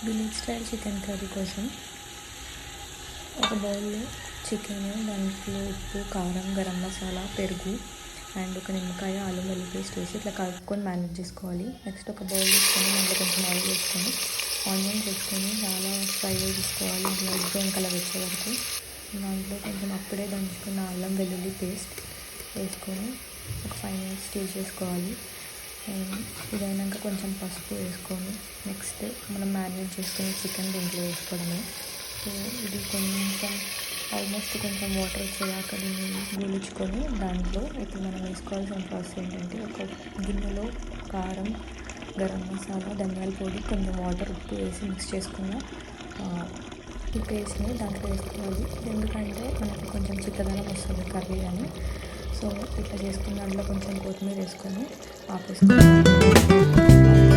Village style chicken curry కోసం ఒక బౌల్లో చికెన్, దాంట్లో ఉప్పు, కారం, గరం మసాలా, పెరుగు అండ్ ఒక నిమ్మకాయ, అల్లం వెల్లుల్లి పేస్ట్ వేసి ఇట్లా కలుపుకొని మ్యారినేట్ చేసుకోవాలి. నెక్స్ట్ ఒక బౌల్ తీసుకొని దాంట్లో కొంచెం ఆయిల్ వేసుకొని ఆనియన్స్ వేసుకొని చాలా ఫ్రై చేసుకోవాలి, లైట్ బ్రౌన్ కలర్ వచ్చే వరకు. దాంట్లో కొంచెం అప్పుడే దంచుకున్న అల్లం వెల్లుల్లి పేస్ట్ వేసుకొని ఒక 5 minutes స్టీర్ చేసుకోవాలి. ఇదైనాక కొంచెం పసుపు వేసుకొని నెక్స్ట్ మనం మ్యారినేట్ చేసుకుని చికెన్ దీంట్లో వేసుకోవడమే. సో ఇది కొంచెం ఆల్మోస్ట్ కొంచెం వాటర్ వచ్చేదాకా దీన్ని గోలించుకొని దాంట్లో ఇప్పుడు మనం వేసుకోవాల్సిన ప్రాసెస్ ఏంటంటే ఒక గిన్నెలో కారం, గరం మసాలా, ధనియాల పొడి, కొంచెం వాటర్, ఉప్పు వేసి మిక్స్ చేసుకున్న ఈ పేస్ట్ని దాంట్లో వేసుకోవాలి. ఎందుకంటే మనకి కొంచెం చిక్కదనం వస్తుంది కర్రీ అని. సో ఇట్లా చేసుకున్న దాంట్లో కొంచెం కొత్తిమీర వేసుకొని ఆపేసుకోవాలి.